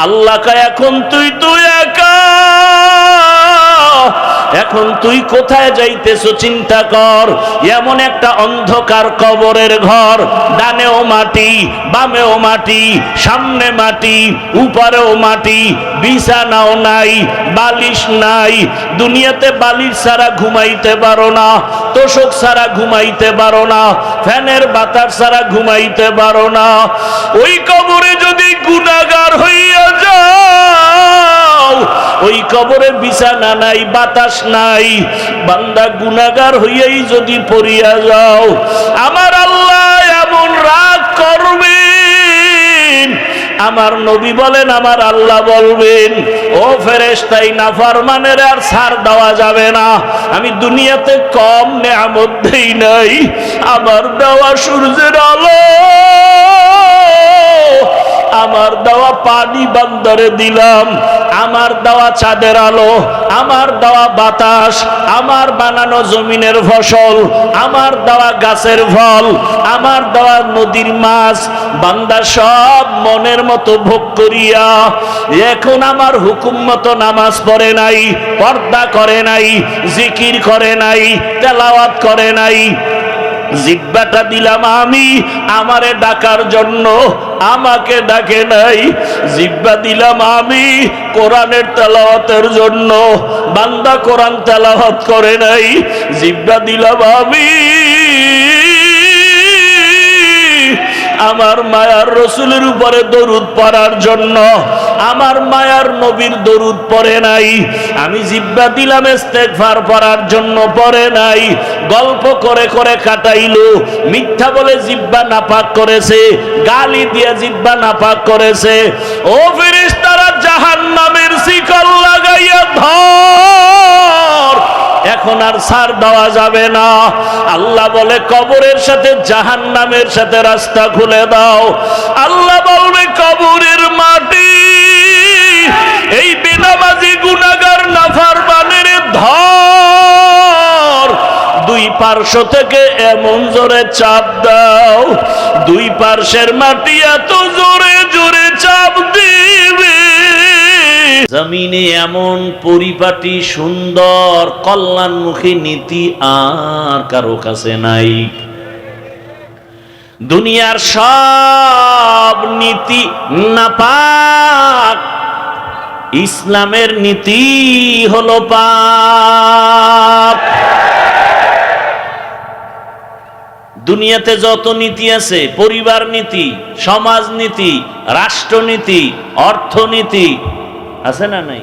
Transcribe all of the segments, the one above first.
আল্লাহ কয় এখন তুই একা, এখন তুই কোথায় যাইতেছো চিন্তা কর। এমন একটা অন্ধকার কবরের ঘর, ডানেও মাটি বামেও মাটি, সামনে মাটি উপরেও মাটি, বিছানাও নাই, বালিশ নাই। দুনিয়াতে বালিশ ছাড়া ঘুমাইতে পারো না, তোষক ছাড়া ঘুমাইতে পারো না, ফ্যানের বাতাস ছাড়া ঘুমাইতে পারো না। ওই কবরে যদি গুনাহগার হইয়া যাও, ওই কবরে বিছানা নাই, বাতাস নাই, বান্দা গুনাহগার হইয়াই যদি পড়িয়া যাও, আমার আল্লাহ এমন রাগ করবেন। আমার নবী বলেন, আমার আল্লাহ বলবেন, ও ফেরেশতাই নাফরমানের আর ছাড় দেওয়া যাবে না। আমি দুনিয়াতে কম নেয়ামত দেই নাই, আমার দেওয়া সূর্যের আলো, আমার দেওয়া পানি বান্দারে দিলাম, আমার দেওয়া চাঁদের আলো, আমার দেওয়া বাতাস, আমার বানানো জমিনের ফসল, আমার দেওয়া গাছের ফল, আমার দেওয়া নদীর মাছ, বান্দা সব মনের মতো ভোগ করিয়া এখন আমার হুকুম মতো নামাজ পড়ে নাই, পর্দা করে নাই, জিকির করে নাই, তেলাওয়াত করে নাই। জিহ্বাটা দিলাম আমি আমারে ডাকার জন্য, আমাকে ডাকে নাই। জিহ্বা দিলাম আমি কোরআনের তেলাওয়াতের জন্য, বান্দা কোরআন তেলাওয়াত করে নাই। জিহ্বা দিলাম আমি আমার মায়ার রসুলের উপরে দরুদ পড়ার জন্য, আমার মায়ার নবীর দরুদ পড়ে নাই। আমি জিহ্বা দিলাম ইস্তেগফার পড়ার জন্য, পড়ে নাই। গল্প করে করে কাটাইলো, মিথ্যা বলে জিহ্বা নাপাক করেছে, গালি দিয়ে জিহ্বা নাপাক করেছে। ও ফেরেশতারা জাহান্নামের শিকল লাগাইয়া ধর, এখন আর ছাড় দেওয়া যাবে না। আল্লাহ বলে কবরের সাথে জাহান্নামের সাথে রাস্তা খুলে দাও। আল্লাহ বলবে কবরের মাটি এই বেনামাজি গুনাহগার নাফরমানের ধর, দুই পার্শ্ব থেকে এমন জোরে চাপ দাও, দুই পার্শ্বের মাটি এত জোরে জোরে চাপ দিবে, জমিনে এমন পরিপাটি সুন্দর কল্যাণমুখী নীতি আর কারো কাছে নাই। দুনিয়ার সব নীতি নাপাক, ইসলামের নীতি হলো পাক। দুনিয়াতে যত নীতি আছে, পরিবার নীতি, সমাজ নীতি, রাষ্ট্রনীতি, অর্থনীতি আছে না নাই?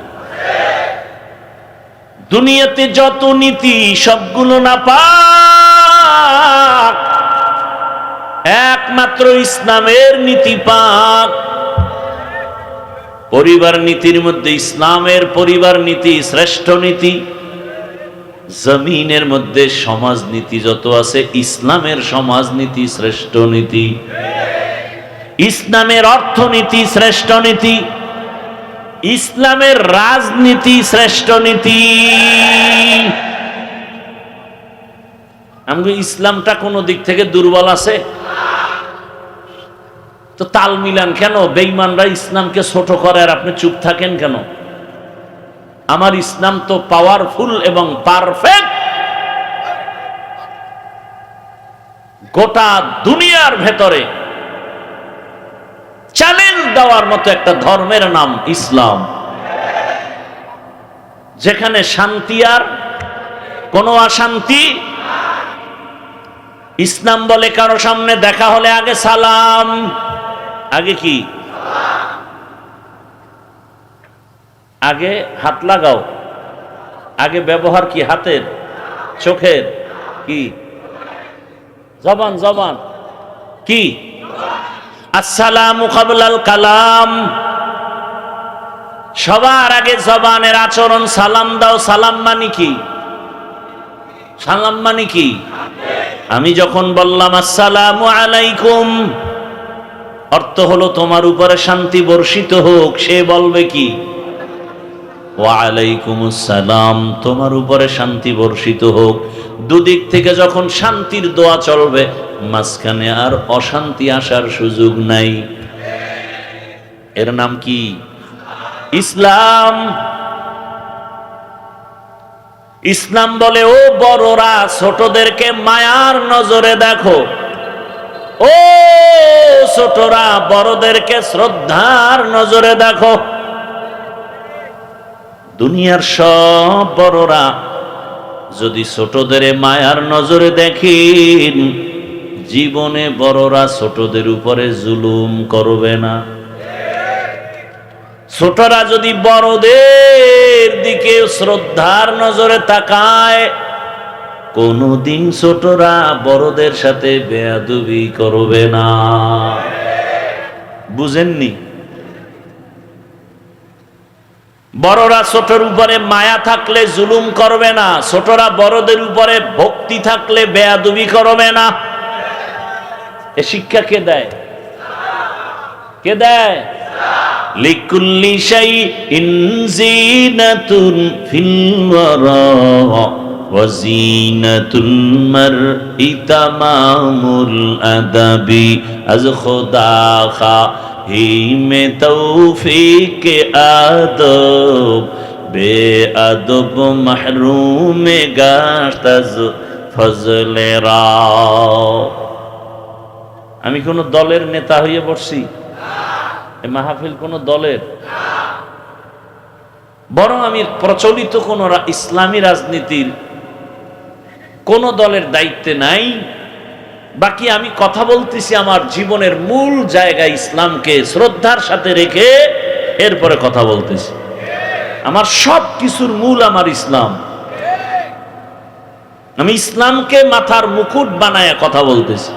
দুনিয়াতে যত নীতি সবগুলো নাপাক, একমাত্র ইসলামের নীতি পাক। পরিবার নীতির মধ্যে ইসলামের পরিবার নীতি শ্রেষ্ঠ নীতি, জমিনের মধ্যে সমাজনীতি যত আছে ইসলামের সমাজনীতি শ্রেষ্ঠ নীতি, ইসলামের অর্থনীতি শ্রেষ্ঠ নীতি, ইসলামের রাজনীতি শ্রেষ্ঠ নীতি। আমাকে ইসলামটা কোন দিক থেকে দুর্বল আছে তো তাল মিলান কেন? বেঈমানরা ইসলামকে ছোট করে আর আপনি চুপ থাকেন কেন? আমার ইসলাম তো পাওয়ারফুল এবং পারফেক্ট। গোটা দুনিয়ার ভেতরে চ্যালেঞ্জ দেওয়ার মতো একটা ধর্মের নাম ইসলাম, যেখানে শান্তি আর কোনো অশান্তি। ইসলাম বলে কারো সামনে দেখা হলে আগে সালাম, আগে কি? আগে হাত লাগাও, আগে ব্যবহার কি? হাতের, চোখের, কি? জবান, জবান কি? আসসালামু ক্বাবলাল কালাম। সবার আগে জবানের আচরণ, সালাম দাও। সালাম মানে কি? সালাম মানে কি? আমি যখন বললাম আসসালামু আলাইকুম, অর্থ হলো তোমার উপরে শান্তি বর্ষিত হোক। সে বলবে কি? ওয়া আলাইকুমুস সালাম, তোমার উপরে শান্তি বর্ষিত হোক। দুদিক থেকে যখন শান্তির দোয়া চলবে, মাঝখানে আর অশান্তি আসার সুযোগ নাই। এর নাম কি? ইসলাম ইসলাম বলে, ও বড়রা ছোটদেরকে মায়ার নজরে দেখো, ও ছোটরা বড়দেরকে শ্রদ্ধার নজরে দেখো। দুনিয়ার সব বড়রা যদি ছোটদের মায়ার নজরে দেখেন, জীবনে বড়রা ছোটদের উপরে জুলুম করবে না। ছোটরা যদি বড়দের দিকে শ্রদ্ধার নজরে তাকায়, কোনদিন ছোটরা বড়দের সাথে বেয়াদবি করবে না। বুঝেননি? বড়রা ছোটর উপরে মায়া থাকলে জুলুম করবে না, ছোটরা বড়দের উপরে ভক্তি থাকলে বেয়াদবি করবে না। এ শিক্ষা কে দেয়? কে দেয়? লিকুল্লি শাইইন যিনাতুন ফিল ওয়ারা ওয়া যিনাতুল মারই তামামুল আদাবি আজ খোদা খা হি মে তৌফিক আদব বে আদব মাহরুম গাশত আজ ফজলে রা। আমি কোন দলের নেতা হয়ে পড়ছি? এ মাহফিল কোন দলের? বরং আমি প্রচলিত কোন ইসলামী রাজনীতির কোন দলের দায়িত্বে নাই। বাকি আমি কথা বলতেছি আমার জীবনের মূল জায়গা ইসলামকে শ্রদ্ধার সাথে রেখে এরপরে কথা বলতেছি। আমার সব কিছুর মূল আমার ইসলাম। আমি ইসলামকে মাথার মুকুট বানায় কথা বলতেছি।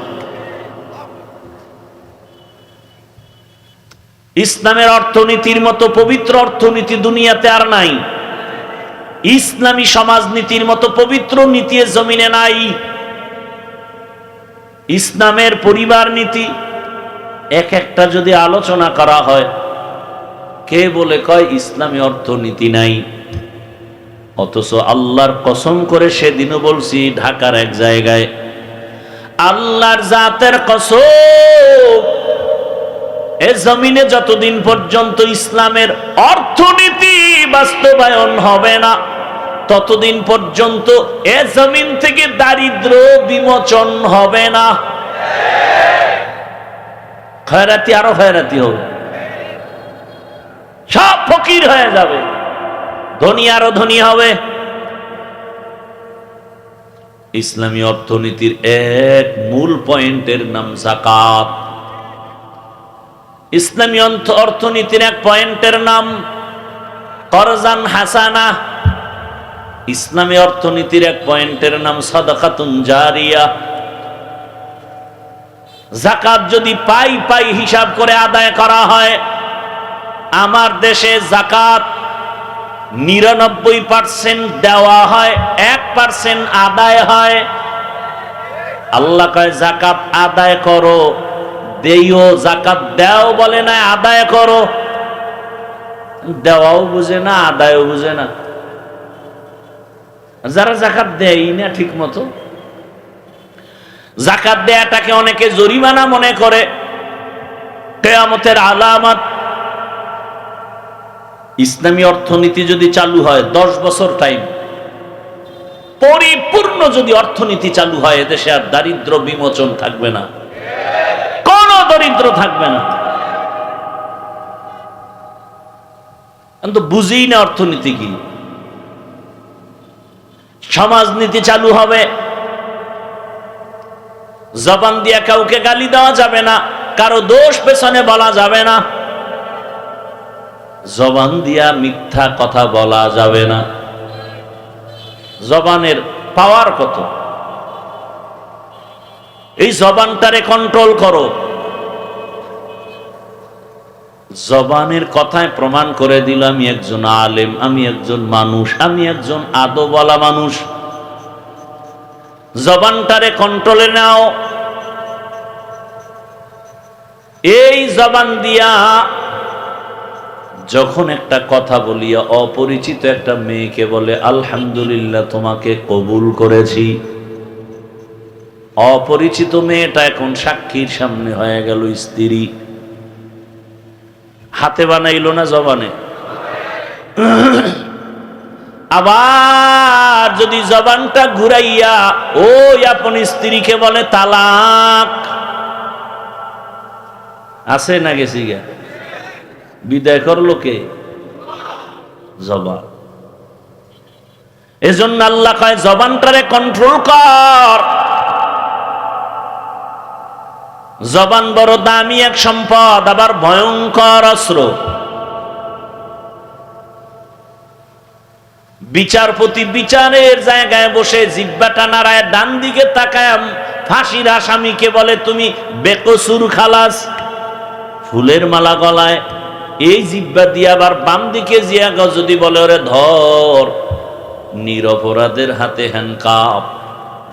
ইসলামের অর্থনীতির মতো পবিত্র অর্থনীতি দুনিয়াতে আর নাই। ইসলামী সমাজনীতির মতো পবিত্র নীতি জমিনে নাই। ইসলামের পরিবার নীতি এক একটা যদি আলোচনা করা হয়, কে বলে কয় ইসলামী অর্থনীতি নাই। অথচ আল্লাহর কসম করে সেদিনও বলছি ঢাকার এক জায়গায়, আল্লাহর জাতের কসম, এ জমিনে যতদিন পর্যন্ত ইসলামের অর্থনীতি বাস্তবায়ন হবে না, ততদিন পর্যন্ত এ জমিন থেকে দারিদ্র বিমোচন হবে না। খয়রাতি আরো খয়রাতি হবে, সব ফকির হয়ে যাবে, ধনী আরো ধনী হবে। ইসলামী অর্থনীতির এক মূল পয়েন্টের নাম যাকাত। ইসলামী অর্থনীতির এক পয়েন্টের নাম করজান হাসানা। ইসলামী অর্থনীতির এক পয়েন্টের নাম সাদাকাতুন জারিয়া। যাকাত যদি পাই পাই হিসাব করে আদায় করা হয়, আমার দেশে যাকাত 99% দেওয়া হয়, 1% আদায় হয়। আল্লাহ কয় যাকাত আদায় করো, দেইও। যাকাত দেও বলে না, আদায় করো। দেওয়াও বুঝে না, আদায়ও বুঝে না। যারা যাকাত দেয় না ঠিক মতো, যাকাত দেয়াটাকে অনেকে জরিমানা মনে করে, কিয়ামতের আলামত। ইসলামী অর্থনীতি যদি চালু হয় 10 বছর টাইম, পরিপূর্ণ যদি অর্থনীতি চালু হয়, এদেশে আর দারিদ্র বিমোচন থাকবে না, কোন দরিদ্র থাকবে না। কিন্তু বুঝি না অর্থনীতি কি। সমাজনীতি চালু হবে, জবান দিয়া কাউকে গালি দেওয়া যাবে না, কারো দোষ পেছনে বলা যাবে না, জবান দিয়া মিথ্যা কথা বলা যাবে না। জবানের পাওয়ার কত, এই জবানটারে কন্ট্রোল করো। জবানের কথায় প্রমাণ করে দিল আমি একজন আলেম, আমি একজন মানুষ, আমি একজন আদবওয়ালা মানুষ। জবানটারে কন্ট্রোলে নাও। এই জবান দিয়া যখন একটা কথা বলিয়া অপরিচিত একটা মেয়েকে বলে আলহামদুলিল্লাহ তোমাকে কবুল করেছি, অপরিচিত মেয়েটা এখন সাক্ষীর সামনে হয়ে গেল স্ত্রী। হাতে বানাইলো না জবানে? আবার যদি জবানটা ঘুরাইয়া ওই আপন স্ত্রীকে বলে তালাক, আছে না গেছি গা, বিদায় করলো কে? জবান। এজন্য আল্লাহ কয় জবানটারে কন্ট্রোল কর। জবান বড় দামি এক সম্পদ, আবার ভয়ঙ্কর অস্ত্র। বিচারপতি বিচারের জায়গায় বসে জিহ্বাটা নাড়ায় ডান দিকে তাকায় ফাঁসির আসামিকে বলে তুমি বেকসুর খালাস, ফুলের মালা গলায়। এই জিহ্বা দিয়ে আবার বাম দিকে জিয়া যদি বলে ওরে ধর, নিরপরাধের হাতে হ্যান্ডকাপ,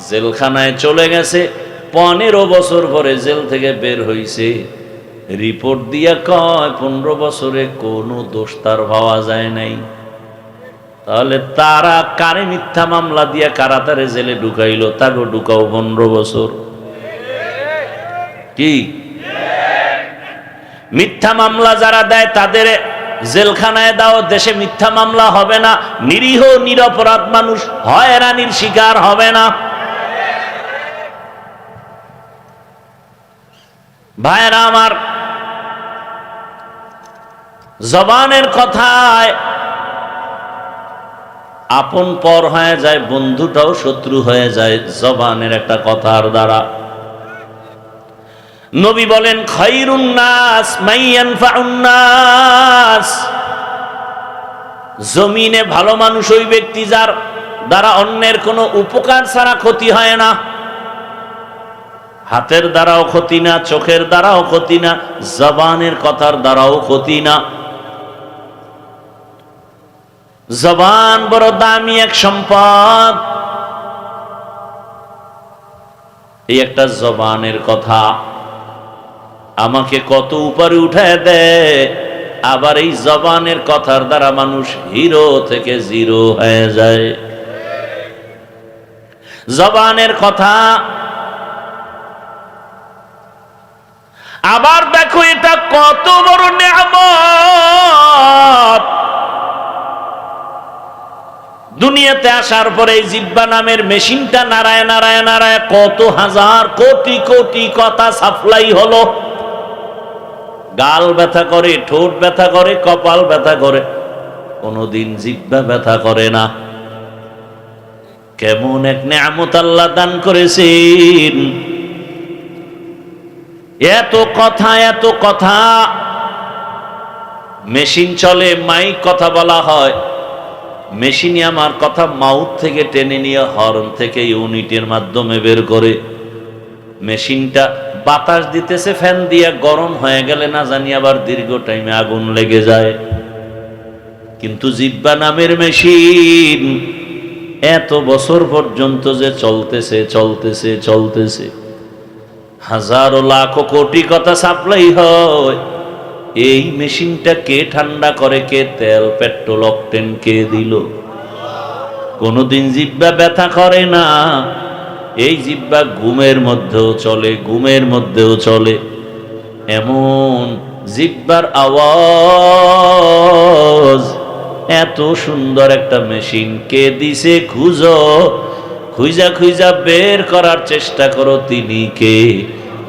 জেলখানায় চলে গেছে, 15 বছর পরে জেল থেকে বের হইছে, রিপোর্ট দিয়া কয় 15 বছরে কোনো দোষ তার পাওয়া যায় নাই। তাহলে তারা কারে মিথ্যা মামলা দিয়া কারাতারে জেলে ঢুকাইলো? তাকে ঢুকাও 15 বছর। কি মিথ্যা মামলা যারা দেয় তাদের জেলখানায় দাও, দেশে মিথ্যা মামলা হবে না, নিরীহ নিরপরাধ মানুষ হয়রানির শিকার হবে না। ভাইরা আমার, জবানের কথায় আপন পর হয়ে যায়, বন্ধুটাও শত্রু হয়ে যায় জবানের একটা কথার দ্বারা। নবী বলেন খায়রুন নাস মান ইয়ানফাউন নাস, জমিনে ভালো মানুষ ওই ব্যক্তি যার দ্বারা অন্যের কোনো উপকার ছাড়া ক্ষতি হয় না। হাতের দ্বারাও ক্ষতি না, চোখের দ্বারাও ক্ষতি না, জবানের কথার দ্বারাও ক্ষতি না। জবান বড় দামি এক সম্পদ। এই একটা জবানের কথা আমাকে কত উপরে উঠায় দেয়, আবার এই জবানের কথার দ্বারা মানুষ হিরো থেকে জিরো হয়ে যায়। জবানের কথা আবার দেখো, এটা কত বড় নিয়ামত। দুনিয়াতে আসার পরে এই জিহ্বা নামের মেশিনটা নাড়ায় নাড়ায় নাড়ায় কত হাজার কোটি কোটি কথা সাপ্লাই হলো। গাল ব্যথা করে, ঠোঁট ব্যথা করে, কপাল ব্যথা করে, কোনদিন জিহ্বা ব্যথা করে না। কেমন এক নিয়ামত আল্লাহ দান করেছেন। এত কথা, এত কথা। মেশিন চলে, মাইক কথা বলা হয়, মেশিনে আমার কথা মাউথ থেকে টেনে নিয়ে হর্ন থেকে ইউনিটের মাধ্যমে বের করে। মেশিনটা বাতাস দিতেছে, ফ্যান দিয়ে গরম হয়ে গেলে না জানি আবার দীর্ঘ টাইমে আগুন লেগে যায়। কিন্তু জিহ্বা নামের মেশিন এত বছর পর্যন্ত যে চলতেছে চলতেছে চলতেছে, হাজারো লাখ কোটি কথা সাপ্লাই হয়। এই মেশিনটা কে ঠান্ডা করে, কে তেল পেট্রোল অকটেন কে দিল? কোনদিন জিহ্বা ব্যথা করে না। এই জিহ্বা ঘুমের মধ্যেও চলে, ঘুমের মধ্যেও চলে। এমন জিহ্বার আওয়াজ, এত সুন্দর একটা মেশিন কে দিছে খুঁজো, খুঁজা খুঁজা বের করার চেষ্টা করো তিনি কে।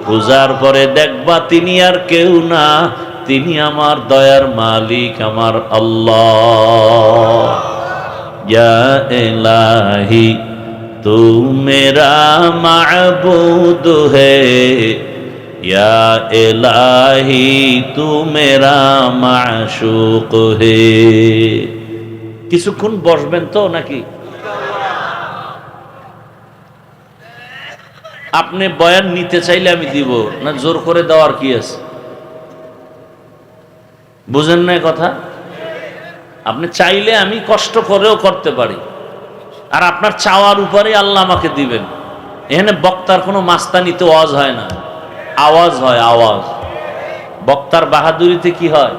খুঁজার পরে দেখবা তিনি আর কেউ না, তিনি আমার দয়ার মালিক, আমার আল্লাহ। ইয়া ইলাহি তু মেরা মাবুদ হে, ইয়া ইলাহি তু মেরা মাশুক হে। কিছুক্ষণ বসবেন তো নাকি? আপনি বয়ান নিতে চাইলে আমি দিব না, জোর করে দেওয়ার কি আছে? বুঝেন না কথা? আপনি চাইলে আমি কষ্ট করেও করতে পারি, আর আপনার চাওয়ার উপরে আল্লাহ আমাকে দিবেন। এখানে বক্তার কোনো মাস্তানিতে ওয়াজ হয় না, আওয়াজ হয়, আওয়াজ। বক্তার বাহাদুরিতে কি হয়?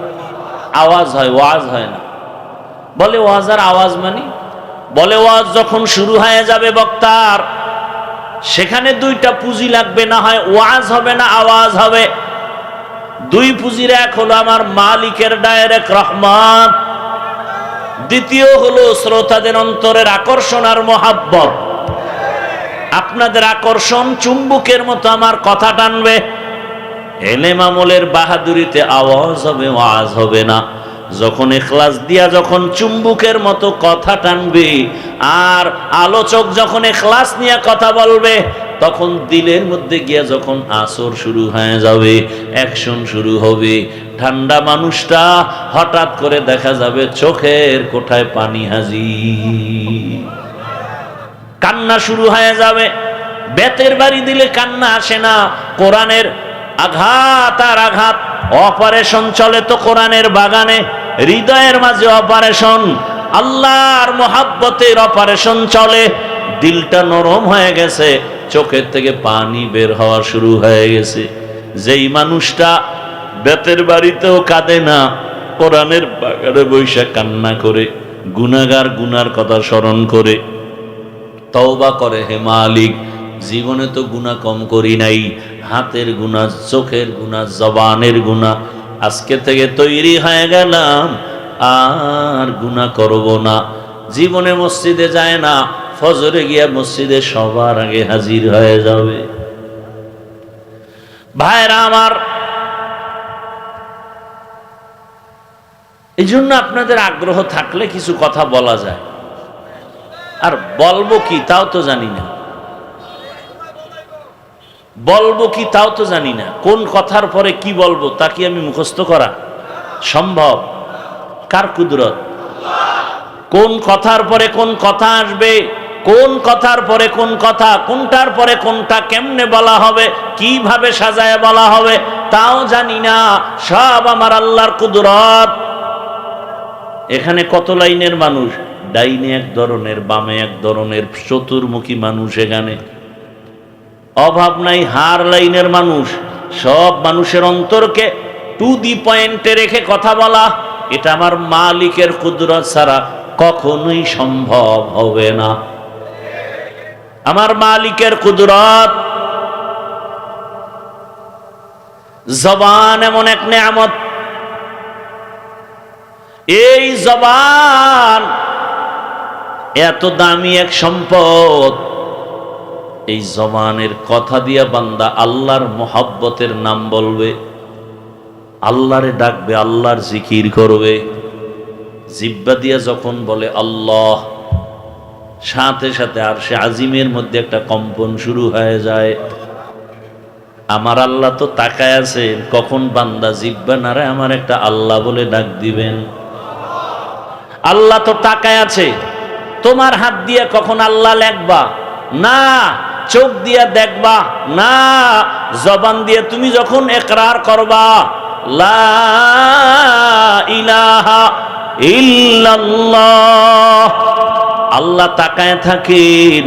আওয়াজ হয়, ওয়াজ হয় না। বলে ওয়াজ আর আওয়াজ মানি? বলে ওয়াজ যখন শুরু হয়ে যাবে বক্তার, সেখানে দুইটা পুঁজি লাগবে, না হয় ওয়াজ হবে না আওয়াজ হবে। দুই পুঁজির এক হলো আমার মালিকের ডাইরেক্ট রহমত, দ্বিতীয় হলো শ্রোতাদের অন্তরের আকর্ষণ আর মহাব্বত। আপনাদের আকর্ষণ চুম্বকের মতো আমার কথা টানবে। এলেম আমলের বাহাদুরিতে আওয়াজ হবে, ওয়াজ হবে না। যখন ইখলাস দিয়া যখন চুম্বকের মতো কথা টানবে, আর আলোচক যখন ইখলাস নিয়ে কথা বলবে, তখন দিলের মধ্যে গিয়া যখন আসর শুরু হয়ে যাবে, অ্যাকশন শুরু হবে, ঠান্ডা মানুষটা হঠাৎ করে দেখা যাবে চোখের কোঠায় পানি হাজির, কান্না শুরু হয়ে যাবে। বেতের বাড়ি দিলে কান্না আসে না, কোরআনের আঘাত আর আঘাত। অপারেশন চলে তো কোরআনের বাগানে, হৃদয়ের মাঝে অপারেশন, আল্লাহর মোহাব্বতের অপারেশন চলে। দিলটা নরম হয়ে গেছে, চোখের থেকে পানি বের হওয়া শুরু হয়ে গেছে। যেই মানুষটা বেতের বাড়িতেও কাঁদে না, কোরআনের বাগানে বৈশা কান্না করে, গুনাহগার গুনার কথা স্মরণ করে তওবা করে, হে মালিক জীবনে তো গুনাহ কম করি নাই, হাতের গুনাহ, চোখের গুনাহ, জবানের গুনাহ, আজকে থেকে তৈরি হয়ে গেলাম আর গুনাহ করব না। জীবনে মসজিদে যায় না, ফজরে গিয়া মসজিদে সবার আগে হাজির হয়ে যাবে। ভাইরা আমার, এই জন্য আপনাদের আগ্রহ থাকলে কিছু কথা বলা যায়, আর বলবো কি তাও তো জানি না, বলবো কি তাও তো জানি না। কোন কথার পরে কি বলবো তা কি আমি মুখস্থ করা সম্ভব? কার কুদরত? কোন কথার পরে কোন কথা আসবে, কোন কথার পরে কোন কথা, কোনটার পরে কোনটা কেমনে বলা হবে, কিভাবে সাজায় বলা হবে তাও জানি না। সব আমার আল্লাহর কুদরত। এখানে কত লাইনের মানুষ, ডাইনে এক ধরনের, বামে এক ধরনের, চতুর্মুখী মানুষ। এখানে অভাব নাই হার লাইনের মানুষ। সব মানুষের অন্তরকে টু দি পয়েন্টে রেখে কথা বলা, এটা আমার মালিকের কুদরত ছাড়া কখনোই সম্ভব হবে না। আমার মালিকের কুদরত। জবান এমন এক নেয়ামত, এই জবান এত দামি এক সম্পদ। এই জবানের কথা দিয়া বান্দা আল্লাহর মোহাব্বতের নাম বলবে, আল্লাহরে ডাকবে, আল্লাহর জিকির করবে। জিহ্বা দিয়া যখন বলে আল্লাহ, সাথে সাথে আরশে আজিমের মধ্যে একটা কম্পন শুরু হয়ে যায়। আমার আল্লাহ তো তাকায় আছেন কখন বান্দা জিহ্বা নারে আমার একটা আল্লাহ বলে ডাক দিবেন। আল্লাহ তো তাকায় আছে, তোমার হাত দিয়ে কখন আল্লাহ লেখবা না, চোখ দিয়ে দেখবা না, জবান দিয়ে তুমি যখন ইকরার করবা লা ইলাহা ইল্লাল্লাহ, আল্লাহ তাকায় থাকেন।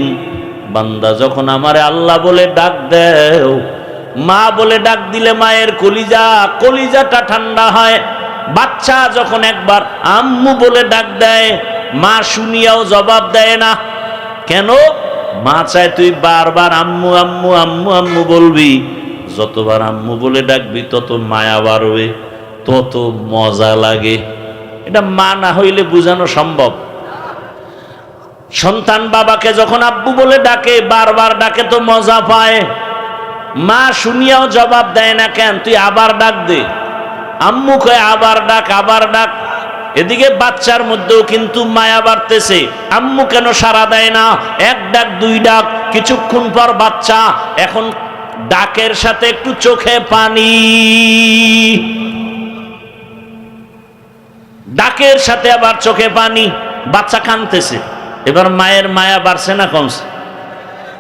বান্দা যখন আমারে আল্লাহ বলে ডাক দেও, মা বলে ডাক দিলে মায়ের কলিজাটা ঠান্ডা হয়। বাচ্চা যখন একবার আম্মু বলে ডাক দেয়, মা শুনিয়াও জবাব দেয় না। কেন? মা চায় তুই বারবার আম্মু আম্মু আম্মু আম্মু বলবি। যতবার আম্মু বলে ডাকবি তত মায়া বাড়বে, তত মজা লাগে। এটা মা না হইলে বোঝানো সম্ভব। সন্তান বাবাকে যখন আব্বু বলে ডাকে, বারবার ডাকে তো মজা পায়। মা শুনিয়াও জবাব দেয় না, কেন? তুই আবার ডাক দে। আম্মু কয় আবার ডাক, আবার ডাক। এদিকে বাচ্চার মধ্যেও কিন্তু মায়া বাড়তেছে। আম্মু কেন সাড়া দেয় না? এক ডাক, দুই ডাক, কিছুক্ষণ পর বাচ্চা এখন ডাকের সাথে একটু চোখে পানি, ডাকের সাথে আবার চোখে পানি, বাচ্চা কাঁদতেছে। এবার মায়ের মায়া বাড়ছে না কমছে?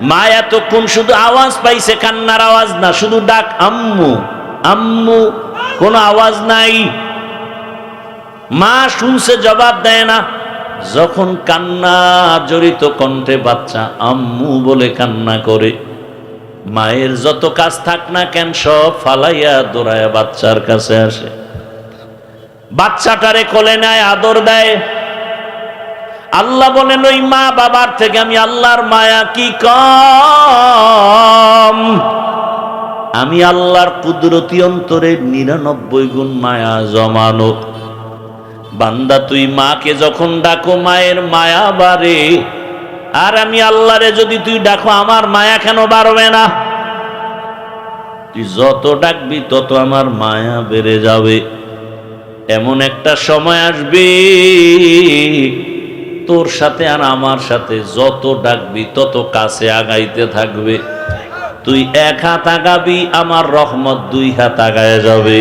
মা এতক্ষণ শুধু আওয়াজ পাইছে, কান্নার আওয়াজ না, শুধু ডাক আম্মু আম্মু, কোনো আওয়াজ নাই। মা শুনছে, জবাব দেয় না। যখন কান্না জড়িত কণ্ঠে বাচ্চা আম্মু বলে কান্না করে, মায়ের যত কাজ থাক না কেন সব ফালাইয়া দৌড়াইয়া বাচ্চার কাছে আসে, বাচ্চাটারে কোলে নেয়, আদর দেয়। আল্লাহ বলেন ওই মা বাবার থেকে আমি আল্লাহর মায়া কি কম? আমি আল্লাহর কুদরতি অন্তরে 99 গুণ মায়া জমানো। বান্দা তুই মাকে যখন ডাকো মায়ের মায়া বাড়ে, আর আমি আল্লাহরে যদি তুই ডাকো আমার মায়া কেন বাড়বে না? তুই যত ডাকবি তত আমার মায়া বেড়ে যাবে। এমন একটা সময় আসবে তোর সাথে আর আমার সাথে যত ডাকবি তত কাছে আগাইতে থাকবে। তুই এক হাত আগাবি আমার রহমত দুই হাত আগায় যাবে।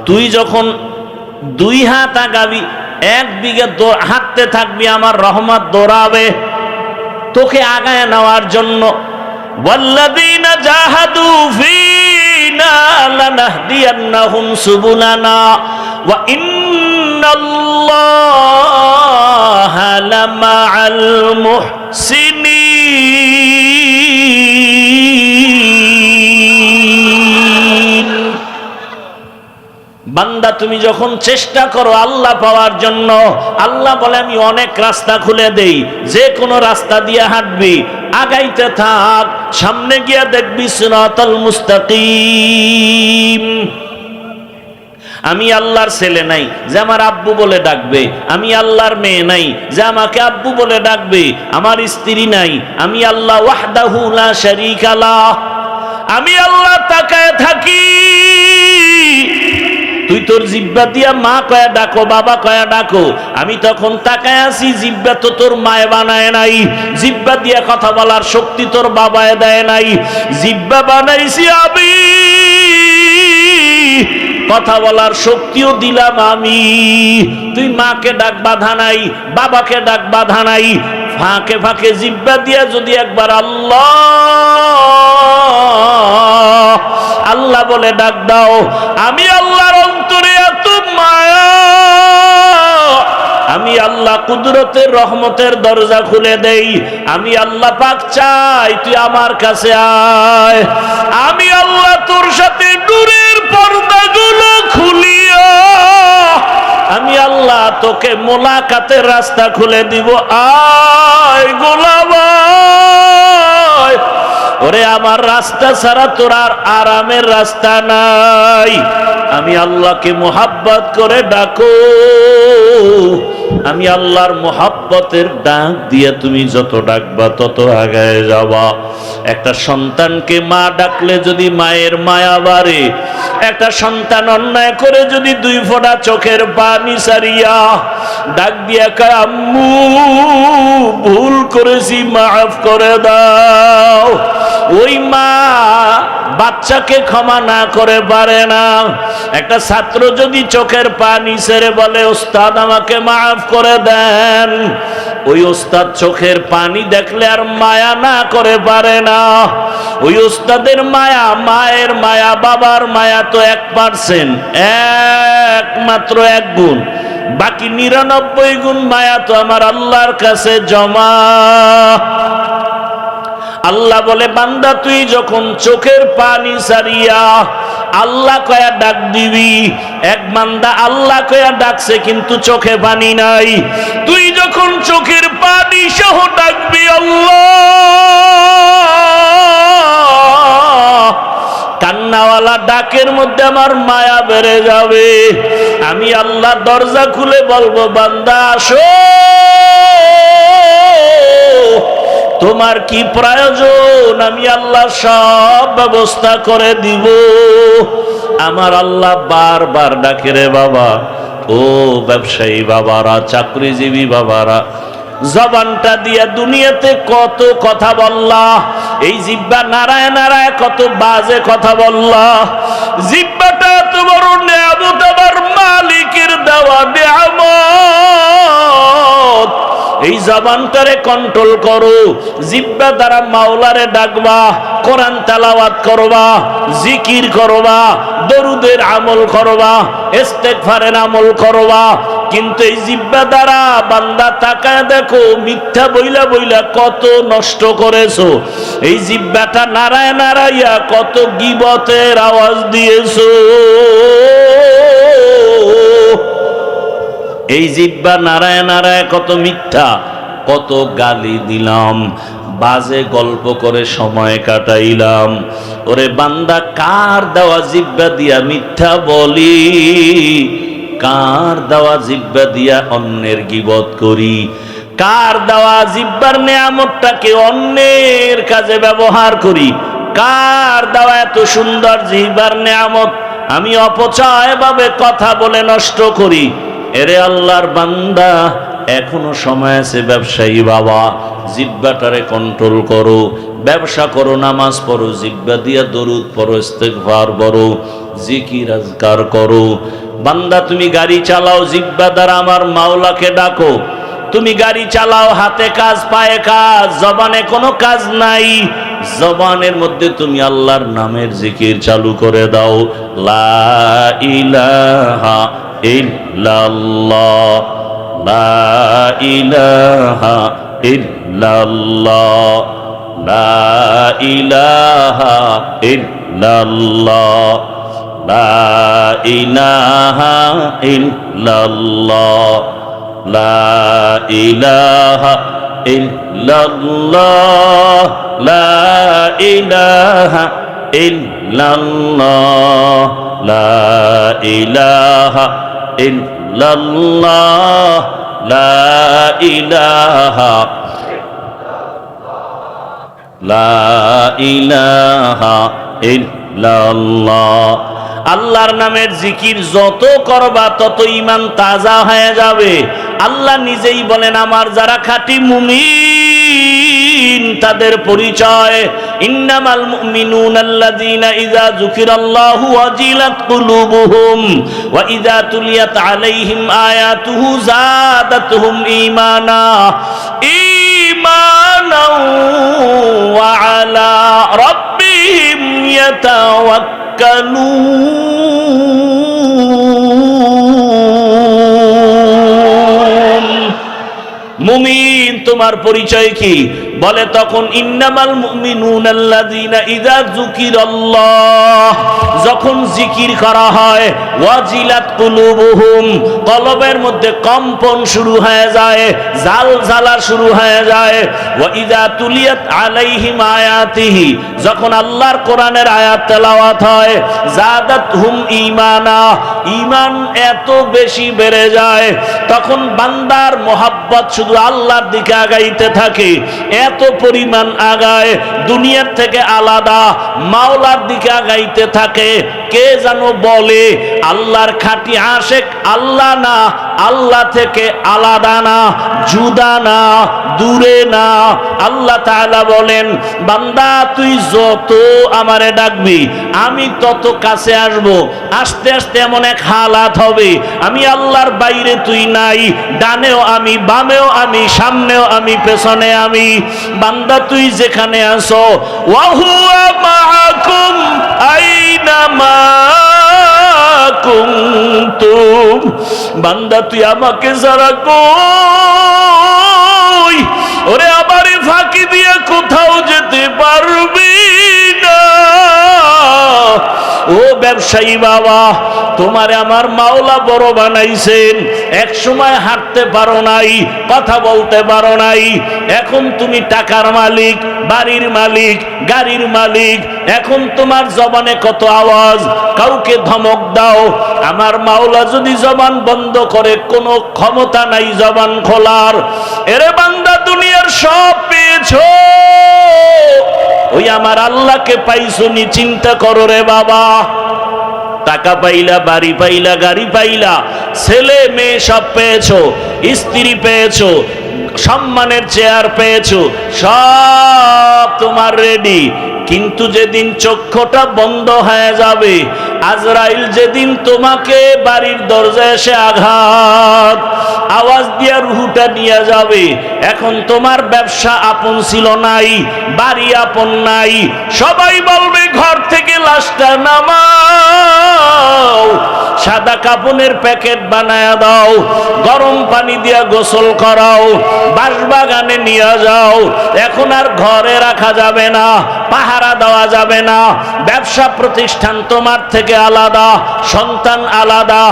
তুই যখন দুই হাত আগাবি, এক বিঘা হাঁটতে থাকবি, আমার রহমত দৌড়াবে তোকে আগায় নেওয়ার জন্য। ওয়াল্লাযীনা জাহাদু ফীনা লানাহদিয়ান্নাহুম সুবুলানা ওয়া ইন্নাল্লাহা লামাআল মুহসিনিন। বান্দা তুমি যখন চেষ্টা করো আল্লাহ পাওয়ার জন্য, আল্লাহ বলে আমি অনেক রাস্তা খুলে দেই, যে কোনো রাস্তা দিয়ে হাঁটবি, আগাইতে থাক, সামনে গিয়ে দেখবি সিরাতাল মুস্তাকিম। আমি আল্লাহর ছেলে নাই যে আমার আব্বু বলে ডাকবে, আমি আল্লাহর মেয়ে নাই যে আমাকে আব্বু বলে ডাকবে, আমার স্ত্রী নাই, আমি আল্লাহ ওয়াহদাহু লা শারীকা লাহ। আমি আল্লাহ তাকায় থাকি, তুই তোর জিহ্বা দিয়া মা কয়া ডাকো, বাবা কয়া ডাকো, আমি তখন তাকায় আছি, জিহ্বা তো তোর মায়ে বানায় নাই, জিহ্বা দিয়া কথা বলার শক্তি তোর বাবায় দেয় নাই, জিহ্বা বানাইছি আমি, কথা বলার শক্তিও দিলাম আমি। তুই মাকে ডাক বাধা নাই, বাবাকে ডাক বাধা নাই, ফাঁকে ফাঁকে জিহ্বা দিয়া যদি একবার আল্লাহ আল্লাহ বলে ডাক দাও, আমি আল্লাহর অন্তরে এত মায়া, আমি আল্লাহ কুদরতের রহমতের দরজা খুলে দেই। আমি আল্লাহ পাক চাই তুই আমার কাছে আয়, আমি আল্লাহ তোর সাথে নূরের পর্দাগুলো খুলিয়া আমি আল্লাহ তোকে মোলাকাতের রাস্তা খুলে দিব। আয় গোলাম আয়, ওরে আমার রাস্তা ছাড়া তোর আর আরামের রাস্তা নাই। আমি আল্লাহকে মোহাব্বত করে ডাকো, আমি আল্লাহর মোহাব্বতের ডাক দিয়ে তুমি যত ডাকবা তত আগায় যাবা। একটা সন্তানকে মা ডাকলে যদি মায়ের মায়া বাড়ে, একটা সন্তান অন্যায় করে যদি দুই ফোঁটা চোখের পানি সারিয়া ডাক দিয়া কয় আম্মু ভুল করেছি মাফ করে দাও, ওই মা বাচ্চাকে ক্ষমা না করে পারে না। একটা ছাত্র যদি চোখের পানি ছেড়ে বলে ওস্তাদ আমাকে মাফ করে দেন, ওই ওস্তাদ চোখের পানি দেখলে আর মায়া না করে পারে না। ওই ওস্তাদের মায়া, মায়ের মায়া, বাবার মায়া তো 1%, একমাত্র 1 গুণ, বাকি 99 গুণ মায়া তো আমার আল্লাহর কাছে জমা। আল্লাহ বলে বান্দা তুই যখন চোখের পানি সারিয়া আল্লাহ কয়া ডাক দিবি, এক বান্দা আল্লাহ কয়া ডাকছে কিন্তু চোখে পানি নাই, তুই যখন চোখের পানি সহ ডাকবি আল্লাহ, কান্নাওয়ালা ডাকের মধ্যে আমার মায়া বেড়ে যাবে। আমি আল্লাহ দরজা খুলে বলবো বান্দা আসো, তোমার কি প্রয়োজন আমি আল্লাহ সব ব্যবস্থা করে দিব। আমার আল্লাহ বারবার ডাকে রে বাবা, ও ব্যবসায়ী বাবারা, চাকরিজীবী বাবারা, জবানটা দিয়া দুনিয়াতে কত কথা বললা, এই জিহ্বা নাড়ায় নাড়ায় কত বাজে কথা বললা। জিহ্বাটা এত বড় নিয়ামত, আমার মালিকের দেওয়া নিয়ামত। এই জবানটারে কন্ট্রোল করো, জিহ্বা দ্বারা মাওলারে ডাকবা, কোরআন তেলাওয়াত করবা, জিকির করবা, দরুদের আমল করবা, ইস্তেগফারের আমল করবা। কিন্তু এই জিহ্বা দ্বারা বান্দা তাকায় দেখো মিথ্যা বইলা বইলা কত নষ্ট করেছো, এই জিহ্বাটা নাড়ায় নাড়াইয়া কত গীবতের আওয়াজ দিয়েছো। এই জিহ্বা নাড়ায় নাড়ায় কত মিথ্যা, কত গালি দিলাম, বাজে গল্প করে সময় কাটাইলাম। ওরে বান্দা কার দেওয়া জিহ্বা দিয়া মিথ্যা বলি, কার দেওয়া জিহ্বা দিয়া অন্যের গীবত করি, কার দেওয়া জিহ্বার নেয়ামতটাকে অন্যের কাজে ব্যবহার করি, কার দেওয়া এত সুন্দর জিহ্বার নেয়ামত আমি অপচয় ভাবে কথা বলে নষ্ট করি। এরে আল্লাহর বান্দা, এখনো সময় আছে। ব্যবসায়ী বাবা, জিহ্বাটারে কন্ট্রোল করো, ব্যবসা করো, নামাজ পড়ো, জিহ্বা দিয়া দরুদ পড়ো, ইস্তেগফার পড়ো, জিকির আজকার করো। বান্দা তুমি গাড়ি চালাও, জিহ্বা দ্বারা আমার মাওলাকে ডাকো। তুমি গাড়ি চালাও, হাতে কাজ পায়ে কাজ, জবানে কোনো কাজ নাই, জবানের মধ্যে তুমি আল্লাহর নামের জিকির চালু করে দাও। লা ইলাহা ইল্লাল্লাহ, লা ইলাহা ইল্লাল্লাহ, লা ইলাহা ইল্লাল্লাহ, লা ইলাহা ইল্লাল্লাহ, লা ইলাহা ইল্লাল্লাহ, লা ইলাহা ইল্লাল্লাহ, লা ইলাহা ইল্লাল্লাহ, লা ইলাহা, লা ইলাহা ইল্লাল্লাহ। আল্লাহর নামের জিকির যত করবা তত ঈমান তাজা হয়ে যাবে। আল্লাহ নিজেই বলেন, আমার যারা খাঁটি মুমিন তাদের পরিচয়, ইন্নামাল মুমিনুনা আল্লাযীনা ইযা যুকিরাল্লাহু ওয়াজিলাত কুলুবুহুম ওয়া ইযা তুলিয়াত আলাইহিম আয়াতুহু যাদাতুহুম ঈমানা ঈমানাও ওয়া আলা রাব্বিহিম ইয়াতাওয়াক্কালুন। মুমিন তোমার পরিচয় কি? বলে তখন ইন্নামাল মুমিনুনা আল্লাযীনা ইযা যুকিরাল্লাহ, যখন জিকির করা হয়, ওয়াজিলাত কুলুবুহুম, কলবের মধ্যে কম্পন শুরু হয়ে যায়, জালজালা শুরু হয়ে যায়। ওয়া ইযা তুলিয়াত আলাইহিম আয়াতিহি, যখন আল্লাহর কোরআনের আয়াত তেলাওয়াত হয়, যাদাতহুম ঈমানা, ঈমান এত বেশি বেড়ে যায়। তখন বান্দার মোহাব্বত শুধু আল্লাহর দিকে আগাইতে থাকে, এত পরিমাণ আগায়, দুনিয়ার থেকে আলাদা মাওলার দিকে আগাইতে থাকে। কে যেন বলে, আল্লাহর খাঁটি আশেক আল্লাহ না, আল্লাহ থেকে আলাদা না, জুদা না, দূরে না। আল্লাহ তাআলা বলেন, বান্দা তুই যত আমারে ডাকবি আমি তত কাছে আসব। আস্তে আস্তে এমন এক হালাত হবে, আমি আল্লাহর বাইরে তুই নাই, ডানেও আমি, বামেও আমি, সামনেও আমি, পেছনে আমি। বান্দা তুই যেখানে আসো, ওয়া হুয়া মাআকুম আইনামা কুনতুম, বান্দা তুই আমাকে ছাড়া কই? ওরে আমারে ফাঁকি দিয়ে কোথাও যেতে পারবি না। ও ব্যবসায়ী বাবা, তোমারে আমার মাওলা বড় বানাইছেন। এক সময় হাঁটতে পারো নাই, কথা বলতে পারো নাই, এখন তুমি টাকার মালিক, বাড়ির মালিক, গাড়ির মালিক। এখন তোমার জবানে কত আওয়াজ, কাউকে ধমক দাও। আমার মাওলা যদি জবান বন্ধ করে, কোনো ক্ষমতা নাই জবান খোলার। এরে বান্দা, দুনিয়ার সব পেয়েছো, ওই আমার আল্লাহকে পাইছো নি? চিন্তা করো রে বাবা। টাকা পাইলা, বাড়ি পাইলা, গাড়ি পাইলা, ছেলে মেয়ে সব পেয়েছো, স্ত্রী পেয়েছো, সম্মানের চেয়ার পেয়েছো, সব তোমার রেডি। কিন্তু যেদিন চক্ষুটা বন্ধ হয়ে যাবে, আজরাইল যেদিন তোমাকে বাড়ির দরজায় এসে আঘাত আওয়াজ দিয়া রুহুটা নিয়ে যাবে, এখন তোমার ব্যবসা আপন ছিল নাই, বাড়ি আপন নাই, সবাই বলবে ঘর থেকে লাশটা নামাও, সাদা কাপনের প্যাকেট বানায়া দাও, গরম পানি দিয়া গোসল করাও, বাঁশবাগানে নিয়ে যাও। এখন আর ঘরে রাখা যাবে না, পাহারা দেওয়া যাবে না। ব্যবসা প্রতিষ্ঠান তোমার থেকে আলাদা, সন্তান আলাদা,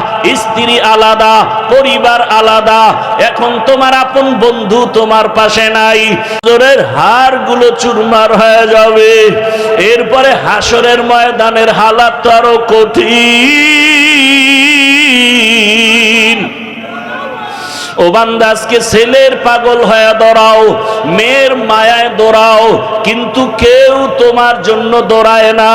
স্ত্রী আলাদা, পরিবার আলাদা। এখন তোমার আপন বন্ধু তোমার পাশে নাই, জোরের হাড়গুলো চুরমার হয়ে যাবে। এরপরে হাসরের ময়দানের হালাত তো আরো কঠিন। ও বান্দা, আজকে ছেলের পাগল হয়ে দৌড়াও, মেয়ের মায়ায় দৌড়াও, কিন্তু কেউ তোমার জন্য দৌড়ায় না।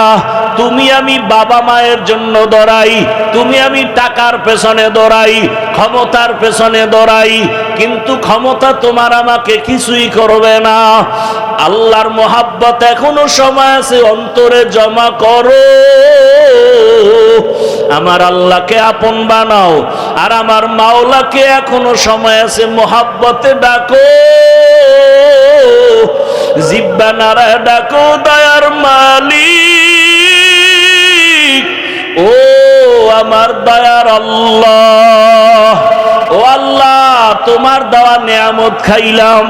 তুমি আমি বাবা মায়ের জন্য দৌড়াই, তুমি আমি টাকার পেছনে দৌড়াই, ক্ষমতার পেছনে দৌড়াই, কিন্তু ক্ষমতা তোমার আমাকে কিছুই করবে না। আল্লাহর মোহাব্বত এখনো সময় আছে, অন্তরে জমা করো, আমার আল্লাহকে আপন বানাও, আর আমার মাওলাকে এখনো সময় আছে, মোহাব্বতে ডাকো, জিব্বা নাড়ায় ডাকো, দয়ার মালিক, ও আমার দয়ার আল্লাহ, ও আল্লাহ, তোমার দেওয়া নিয়ামত খাইলাম,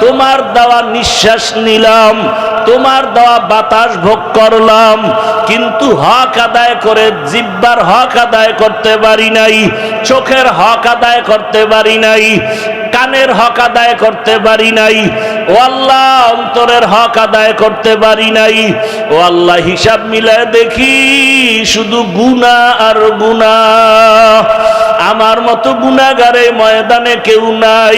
তোমার দেওয়া নিঃশ্বাস নিলাম, তোমার দেওয়া বাতাস ভোগ করলাম, কিন্তু হক আদায় করে জিব্বার হক আদায় করতে পারি নাই, চোখের হক আদায় করতে পারি নাই, কানের হক আদায় করতে পারি নাই, ও আল্লাহ অন্তরের হক আদায় করতে পারি নাই। ও আল্লাহ, হিসাব মিলায় দেখি শুধু গুনাহ আর গুনাহ, আমার মতো গুনাহগারে ময়দানে কেউ নাই।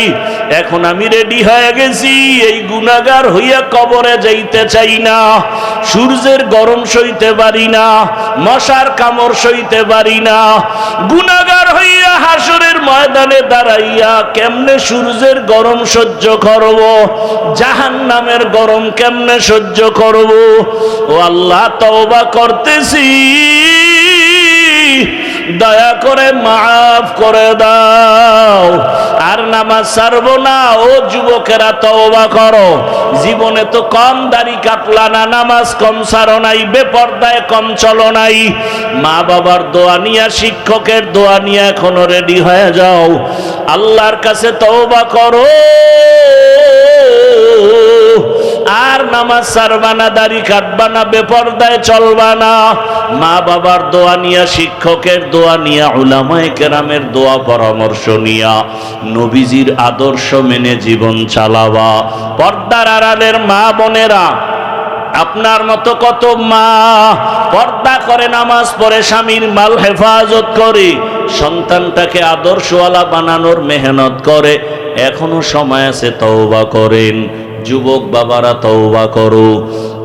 এখন আমি রেডি হয়ে গেছি, এই গুনাহগার হইয়া কবরে যাইতে চাই না, সূর্যের গরম সইতে পারি না, মশার কামড় সইতে পারি না, গুনাহগার হইয়া হাসরের ময়দানে দাঁড়াইয়া কেমনে সূর্যের গরম সহ্য করব, জাহান্নামের গরম কেমনে সহ্য করব। ও আল্লাহ, তওবা করতেছি, দয়া করে মাফ করে দাও, আর নামাজ ছাড়বো না। ও যুবকেরা, তওবা করো, জীবনে তো কম দাড়ি কাটলা না, নামাজ কম ছাড়ো নাই, বেপরদায় কম চলো নাই, মা বাবার দোয়া নিয়া, শিক্ষকের দোয়া নিয়া এখনো রেডি হয়ে যাও, আল্লাহর কাছে তওবা করো, আর নামাজ ছাড়বা না, দাড়ি কাটবা না, বেপরদায় চলবা না, মা বাবার দোয়া নিয়া, শিক্ষকের দোয়া নিয়া, উলামায়ে কেরামের দোয়া পরামর্শ নিয়া, নবীজির আদর্শ মেনে জীবন চালাবা। পর্দার আড়ালের মা বোনেরা, আপনার মতো কত মা পর্দা করে, নামাজ পড়ে, স্বামীর মাল হেফাজত করে, সন্তানটাকে আদর্শওয়ালা বানানোর মেহনত করে, এখনো সময় আছে, তওবা করেন। যুবক বাবারা, তওবা করো,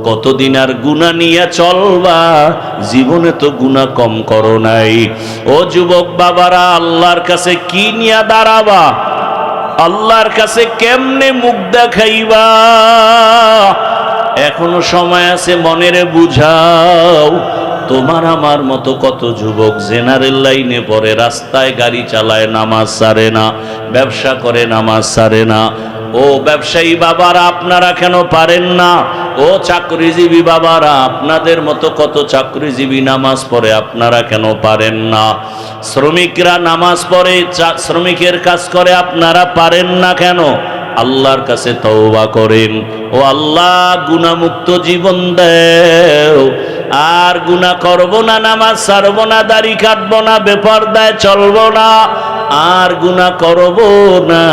কতদিন আর গুনাহ নিয়ে চলবা, জীবনে তো গুনাহ কম করো নাই। ও যুবক বাবারা, আল্লাহর কাছে কি নিয়ে দাঁড়াবা, আল্লাহর কাছে কেমনে মুখ দেখাইবা, এখনো সময় আছে, মনেরে বুঝাও। তোমার আমার মতো কত যুবক জেনারেল লাইনে পড়ে, রাস্তায় গাড়ি চালায়, নামাজ ছাড়ে না, ব্যবসা করে, নামাজ ছাড়ে না। ও ব্যবসায়ী বাবারা, আপনারা কেন পারেন না? ও চাকরিজীবী বাবারা, আপনাদের মতো কত চাকরিজীবী নামাজ পড়ে, আপনারা কেন পারেন না? শ্রমিকরা নামাজ পড়ে, শ্রমিকের কাজ করে, আপনারা পারেন না কেন? আল্লাহর কাছে তওবা করেন। ও আল্লাহ, গুনাহমুক্ত জীবন দেও, আর গুনাহ করব না, নামাজ ছাড়ব না, দাড়ি কাটব না, বেপরদায় চলব না, আর গুনাহ করব না,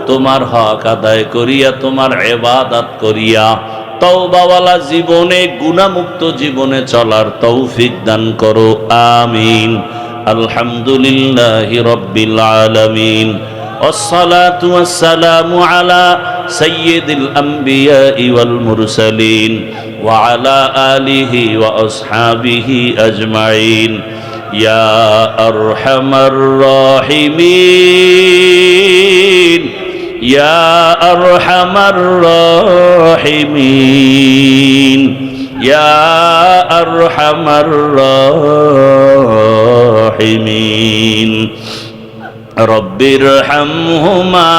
তোমার হক আদায় করিয়া, তোমার ইবাদত করিয়া, তওবাওয়ালা জীবনে, গুনাহমুক্ত জীবনে চলার তৌফিক দান করো, আমিন। আলহামদুলিল্লাহি রাব্বিল আলামিন, والصلاة والسلام على سيد الأنبياء والمرسلين وعلى آله وأصحابه أجمعين يا أرحم الراحمين يا أرحم الراحمين يا أرحم الراحمين رب ارحمهما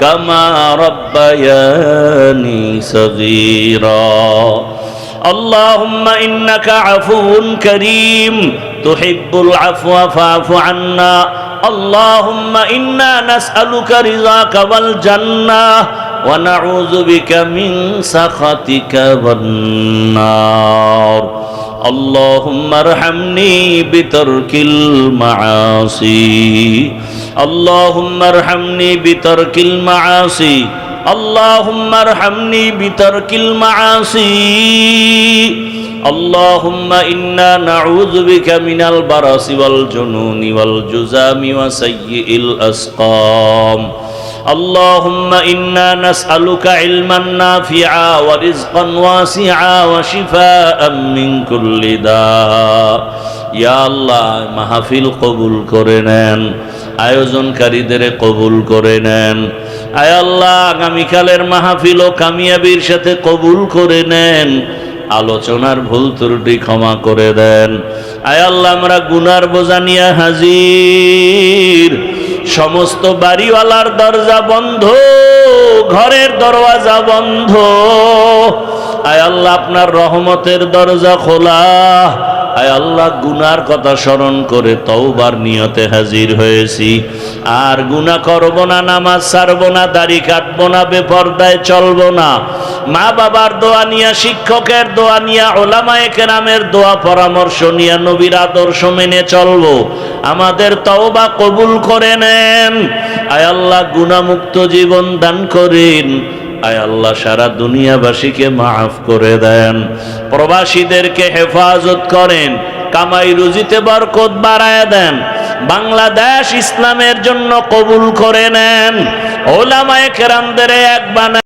كما ربياني صغيرا اللهم إنك عفو كريم تحب العفو فاعف عنا اللهم إنا نسألك رضاك والجنة ونعوذ بك من سخطك والنار اللهم ارحمني بترك المعاصي اللهم ارحمني بترك المعاصي اللهم ارحمني بترك المعاصي اللهم إنا نعوذ بك من البرص والجنون والجذام وسيء الأسقام اللهم إنا نسألك علما نافعا ورزقا واسعا وشفاء من كل داء يا الله মাহফিল কবুল করে নেন আয়োজনকারীদের কবুল করে নেন আয় আল্লাহ আগামীকালের মাহফিল ও কামিয়াবির সাথে কবুল করে নেন আলোচনার ভুল ত্রুটি ক্ষমা করে দেন আয় আল্লাহ আমরা গুনার বোঝা নিয়ে হাজির সমস্ত বাড়িওয়ালার দরজা বন্ধ ঘরের দরওয়াজা বন্ধ আয় আল্লাহ আপনার রহমতের দরজা খোলা আয় আল্লাহ গুনার কথা স্মরণ করে তওবার নিয়তে হাজির হয়েছি আর গুনাহ করব না নামাজ ছাড়ব না দাড়ি কাটবো না বেপরদায় চলবো না মা বাবার দোয়া নিয়া শিক্ষকের দোয়া নিয়া উলামায়ে কেরামের দোয়া পরামর্শ নিয়া নবীর আদর্শ মেনে চলবো আমাদের তওবা কবুল করে নেন আয় আল্লাহ গুনাহমুক্ত জীবন দান করেন আয় আল্লাহ সারা দুনিয়াবাসীকে মাফ করে দেন প্রবাসীদেরকে হেফাজত করেন কামাই রুজিতে বরকত বাড়ায় দেন বাংলাদেশ ইসলামের জন্য কবুল করে নেন উলামায়ে কেরামদের এক বানান